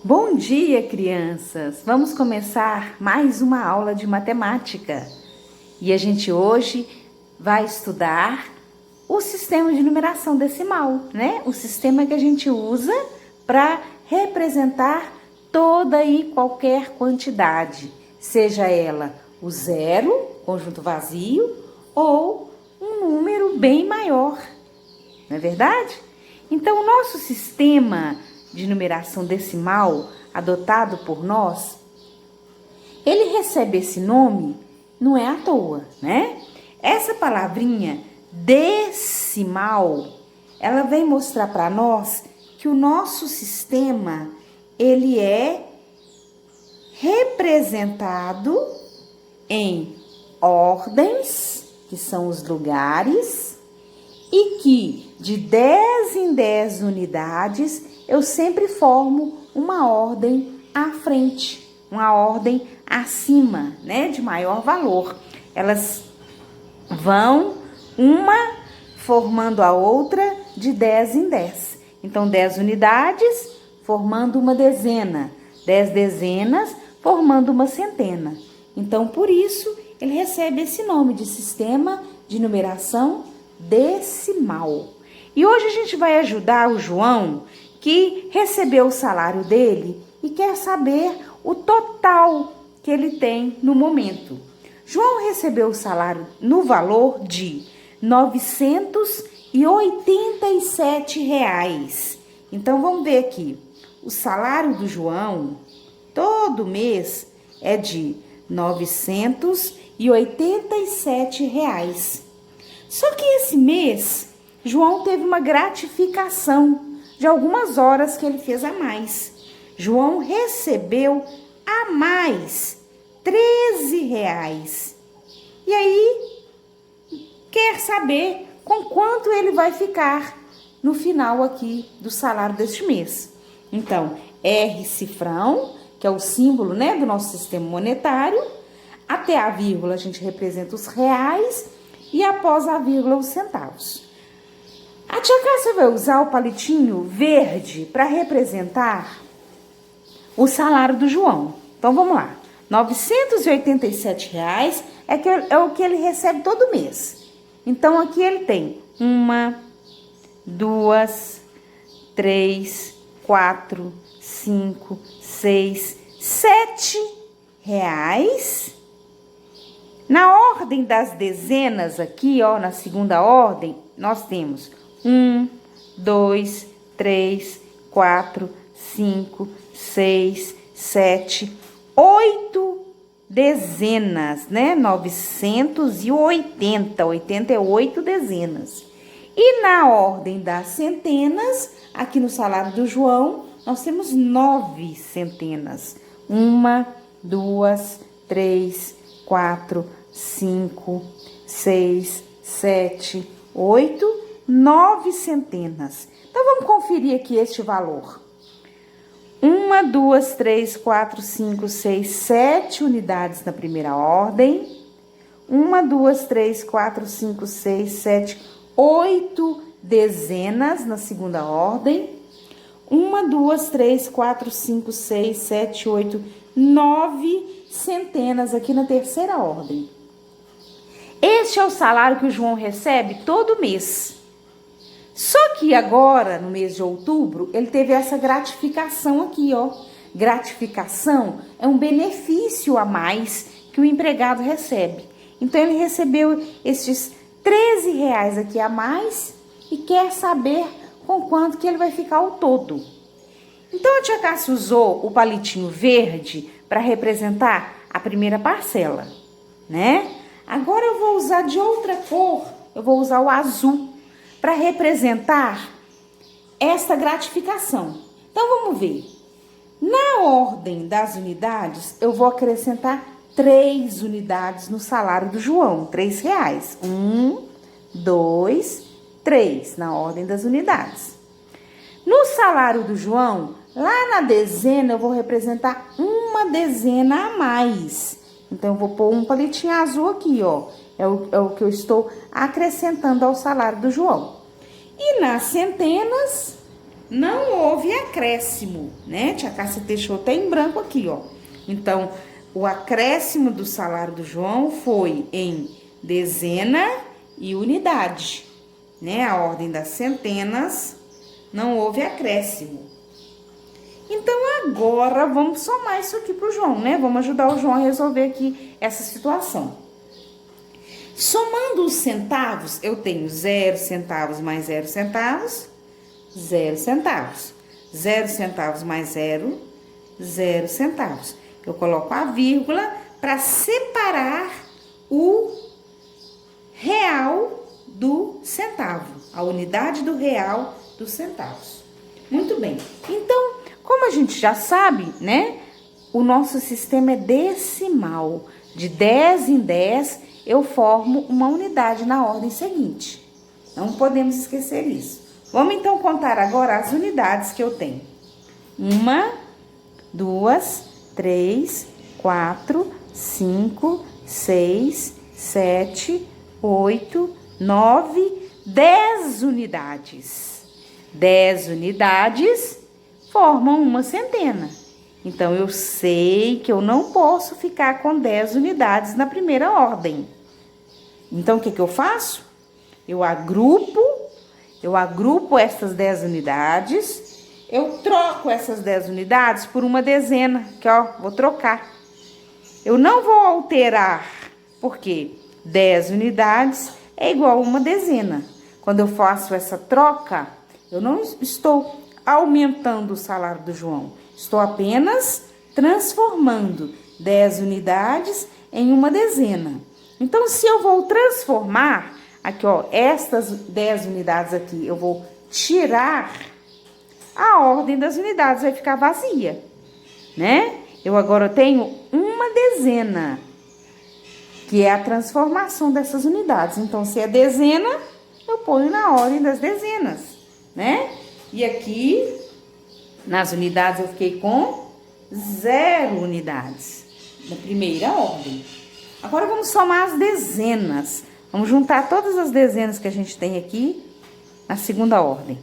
Bom dia, crianças! Vamos começar mais uma aula de matemática. E a gente hoje vai estudar o sistema de numeração decimal, né? O sistema que a gente usa para representar toda e qualquer quantidade, seja ela o zero, conjunto vazio, ou um número bem maior, não é verdade? Então, o nosso sistema de numeração decimal adotado por nós, ele recebe esse nome, não é à toa, né? Essa palavrinha decimal, ela vem mostrar para nós que o nosso sistema, ele é representado em ordens, que são os lugares, e que de 10 em 10 unidades eu sempre formo uma ordem à frente, uma ordem acima, né, de maior valor. Elas vão uma formando a outra de 10 em 10. Então, 10 unidades formando uma dezena, 10 dezenas formando uma centena. Então, por isso, ele recebe esse nome de sistema de numeração decimal. E hoje a gente vai ajudar o João, que recebeu o salário dele e quer saber o total que ele tem no momento. João recebeu o salário no valor de R$ 987. Então, vamos ver aqui. O salário do João, todo mês, é de R$ 987. Só que esse mês, João teve uma gratificação de algumas horas que ele fez a mais. João recebeu a mais R$ 13. E aí, quer saber com quanto ele vai ficar no final aqui do salário deste mês. Então, R cifrão, que é o símbolo, né, do nosso sistema monetário, até a vírgula a gente representa os reais e após a vírgula os centavos. A tia Cássia vai usar o palitinho verde para representar o salário do João. Então, vamos lá. R$ 987 é o que ele recebe todo mês. Então, aqui ele tem 1, 2, 3, 4, 5, 6, 7 reais. Na ordem das dezenas aqui, ó, na segunda ordem, nós temos 1, 2, 3, 4, 5, 6, 7, 8 dezenas, né? 980, 88 dezenas. E na ordem das centenas, aqui no salário do João, nós temos 9 centenas. 1, 2, 3, 4, 5, 6, 7, 8, 9 centenas. Então, vamos conferir aqui este valor. 1, 2, 3, 4, 5, 6, 7 unidades na primeira ordem. 1, 2, 3, 4, 5, 6, 7, 8 dezenas na segunda ordem. 1, 2, 3, 4, 5, 6, 7, 8, 9 centenas aqui na terceira ordem. Este é o salário que o João recebe todo mês. Só que agora, no mês de outubro, ele teve essa gratificação aqui, ó. Gratificação é um benefício a mais que o empregado recebe. Então, ele recebeu estes R$ 13 aqui a mais e quer saber com quanto que ele vai ficar ao todo. Então, a tia Cássia usou o palitinho verde para representar a primeira parcela, né? Agora eu vou usar de outra cor, eu vou usar o azul para representar esta gratificação. Então, vamos ver. Na ordem das unidades, eu vou acrescentar 3 unidades no salário do João, R$ 3. 1, 2, 3, na ordem das unidades. No salário do João, lá na dezena, eu vou representar uma dezena a mais. Então, eu vou pôr um palitinho azul aqui, ó. É o que eu estou acrescentando ao salário do João. E nas centenas, não houve acréscimo, né? Tia Cássia deixou até em branco aqui, ó. Então, o acréscimo do salário do João foi em dezena e unidade, né? A ordem das centenas, não houve acréscimo. Então, agora, vamos somar isso aqui pro João, né? Vamos ajudar o João a resolver aqui essa situação. Somando os centavos, eu tenho 0 centavos mais 0 centavos, 0 centavos. 0 centavos mais 0, 0 centavos. Eu coloco a vírgula para separar o real do centavo, a unidade do real dos centavos. Muito bem. Então, como a gente já sabe, né? O nosso sistema é decimal. De 10 em 10, eu formo uma unidade na ordem seguinte. Não podemos esquecer isso. Vamos então contar agora as unidades que eu tenho. 1, 2, 3, 4, 5, 6, 7, 8, 9, 10 unidades. 10 unidades formam uma centena. Então, eu sei que eu não posso ficar com 10 unidades na primeira ordem. Então, o que eu faço? Eu agrupo essas 10 unidades, eu troco essas 10 unidades por uma dezena, que ó, vou trocar. Eu não vou alterar, porque 10 unidades é igual a uma dezena. Quando eu faço essa troca, eu não estou aumentando o salário do João. Estou apenas transformando 10 unidades em uma dezena. Então, se eu vou transformar, aqui ó, estas 10 unidades aqui, eu vou tirar, a ordem das unidades vai ficar vazia, né? Eu agora tenho uma dezena, que é a transformação dessas unidades. Então, se é dezena, eu ponho na ordem das dezenas, né? E aqui, nas unidades, eu fiquei com 0 unidades, na primeira ordem. Agora, vamos somar as dezenas. Vamos juntar todas as dezenas que a gente tem aqui na segunda ordem.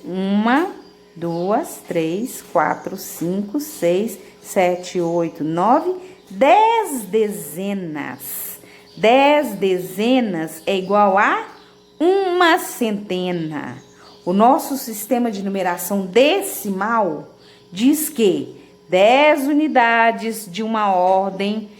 1, 2, 3, 4, 5, 6, 7, 8, 9, 10 dezenas. 10 dezenas é igual a uma centena. O nosso sistema de numeração decimal diz que 10 unidades de uma ordem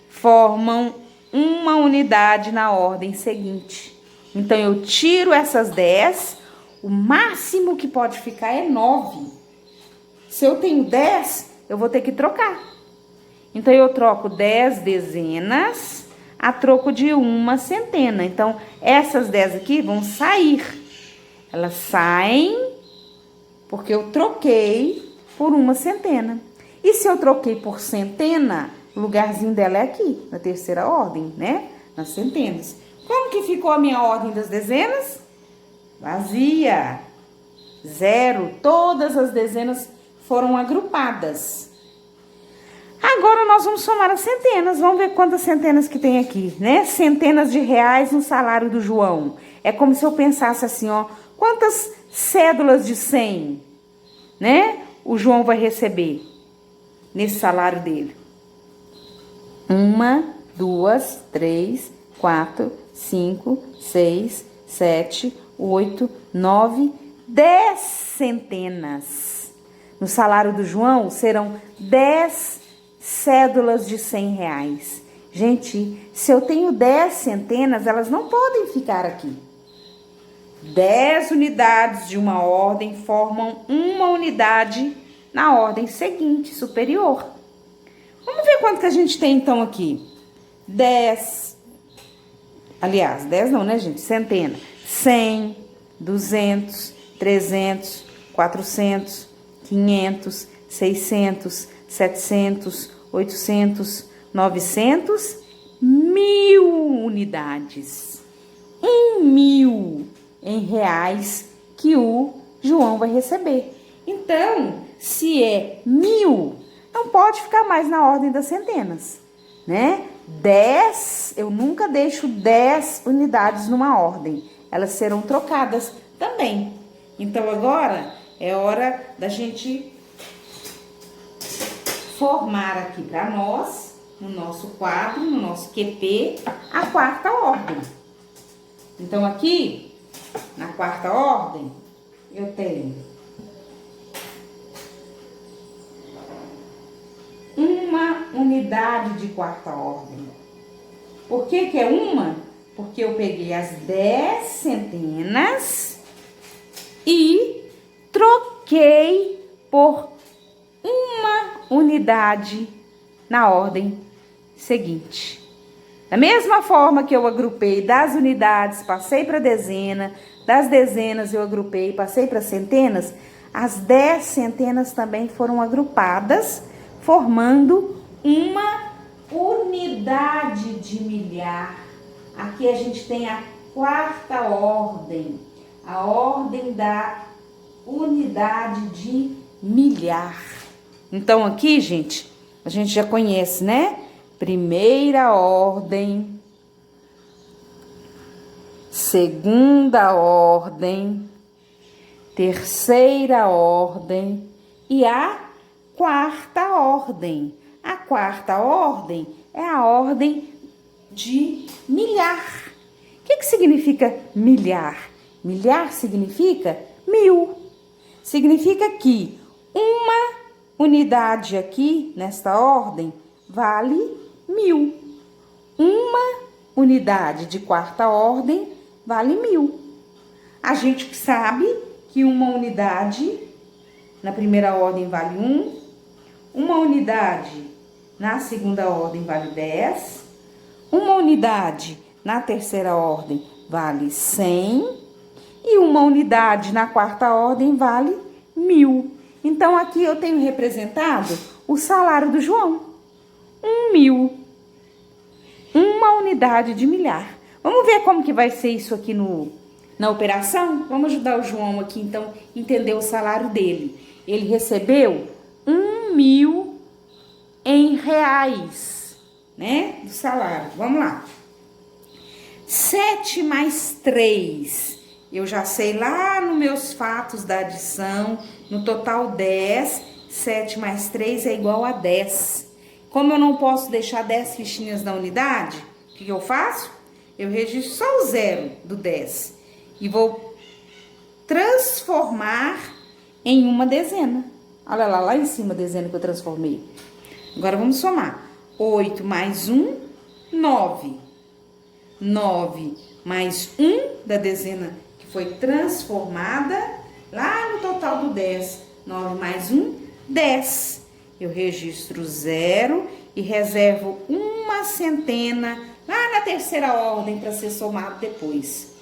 formam uma unidade na ordem seguinte. Então, eu tiro essas 10, o máximo que pode ficar é 9. Se eu tenho 10, eu vou ter que trocar. Então, eu troco 10 dezenas a troco de uma centena. Então, essas 10 aqui vão sair. Elas saem porque eu troquei por uma centena. E se eu troquei por centena, o lugarzinho dela é aqui, na terceira ordem, né? Nas centenas. Como que ficou a minha ordem das dezenas? Vazia. 0. Todas as dezenas foram agrupadas. Agora, nós vamos somar as centenas. Vamos ver quantas centenas que tem aqui, né? Centenas de reais no salário do João. É como se eu pensasse assim, ó. Quantas cédulas de 100, né? O João vai receber nesse salário dele? 1, 2, 3, 4, 5, 6, 7, 8, 9, 10 centenas. No salário do João serão 10 cédulas de 100 reais. Gente, se eu tenho 10 centenas, elas não podem ficar aqui. 10 unidades de uma ordem formam uma unidade na ordem seguinte, superior. Vamos ver quanto que a gente tem, então, aqui. 10. Aliás, 10 não, né, gente? Centena. 100, 200, 300, 400, 500, 600, 700, 800, 900, 1000 unidades. 1.000 em reais que o João vai receber. Então, se é 1.000, não pode ficar mais na ordem das centenas, né? 10, eu nunca deixo 10 unidades numa ordem. Elas serão trocadas também. Então, agora, é hora da gente formar aqui para nós, no nosso quadro, no nosso QP, a quarta ordem. Então, aqui, na quarta ordem, eu tenho uma unidade de quarta ordem. Por que é uma? Porque eu peguei as 10 centenas e troquei por uma unidade na ordem seguinte. Da mesma forma que eu agrupei das unidades, passei para dezena, das dezenas eu agrupei, passei para centenas, as 10 centenas também foram agrupadas, formando uma unidade de milhar. Aqui a gente tem a quarta ordem, a ordem da unidade de milhar. Então aqui, gente, a gente já conhece, né? Primeira ordem, segunda ordem, terceira ordem e a quarta ordem. A quarta ordem é a ordem de milhar. O que significa milhar? Milhar significa 1000. Significa que uma unidade aqui, nesta ordem, vale 1000. Uma unidade de quarta ordem vale 1000. A gente sabe que uma unidade na primeira ordem vale 1, uma unidade na segunda ordem vale 10, uma unidade na terceira ordem vale 100 e uma unidade na quarta ordem vale 1000. Então, aqui eu tenho representado o salário do João. 1000. Uma unidade de milhar. Vamos ver como que vai ser isso aqui na operação? Vamos ajudar o João aqui, então, entender o salário dele. Ele recebeu 1.000 em reais, né? Do salário. Vamos lá. 7 mais 3. Eu já sei lá nos meus fatos da adição, no total 10, 7 mais 3 é igual a 10. Como eu não posso deixar 10 fichinhas na unidade, o que eu faço? Eu registro só o zero do 10 e vou transformar em uma dezena. Olha lá em cima a dezena que eu transformei. Agora vamos somar. 8 mais 1, 9. 9 mais 1 da dezena que foi transformada lá no total do 10. 9 mais 1, 10. Eu registro 0 e reservo uma centena lá na terceira ordem para ser somado depois.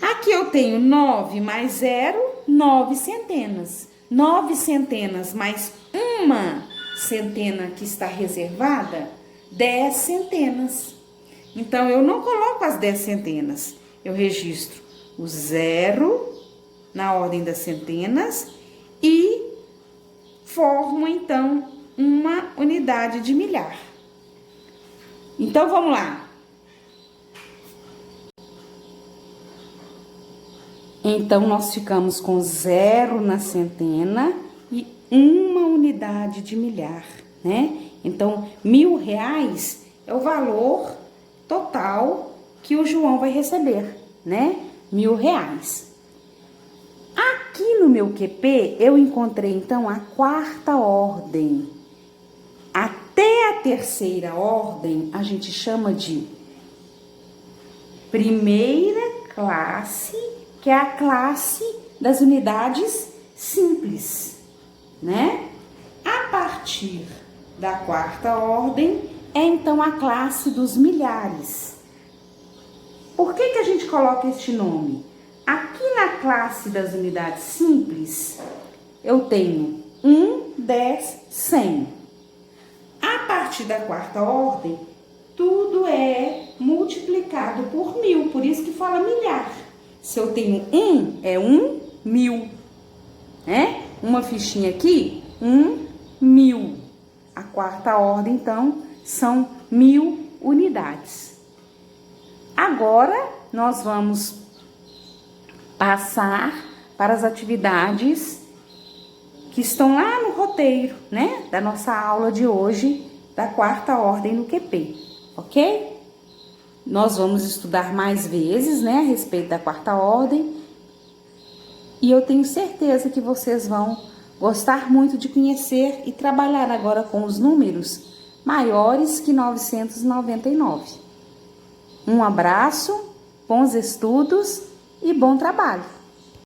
Aqui eu tenho 9 mais 0, 9 centenas. 9 centenas mais uma centena que está reservada, 10 centenas. Então, eu não coloco as 10 centenas. Eu registro o 0 na ordem das centenas e formo, então, uma unidade de milhar. Então, vamos lá. Então, nós ficamos com 0 na centena e uma unidade de milhar, né? Então, R$1.000 é o valor total que o João vai receber, né? R$1.000. Aqui no meu QP, eu encontrei, então, a quarta ordem. Até a terceira ordem, a gente chama de primeira classe, que é a classe das unidades simples, né? A partir da quarta ordem, é então a classe dos milhares. Por que a gente coloca este nome? Aqui na classe das unidades simples, eu tenho 1, 10, 100. A partir da quarta ordem, tudo é multiplicado por 1000, por isso que fala milhar. Se eu tenho 1, é 1.000, né? Uma fichinha aqui, 1.000. A quarta ordem, então, são 1000 unidades. Agora, nós vamos passar para as atividades que estão lá no roteiro, né, da nossa aula de hoje, da quarta ordem no QP, ok? Nós vamos estudar mais vezes, né, a respeito da quarta ordem, e eu tenho certeza que vocês vão gostar muito de conhecer e trabalhar agora com os números maiores que 999. Um abraço, bons estudos e bom trabalho!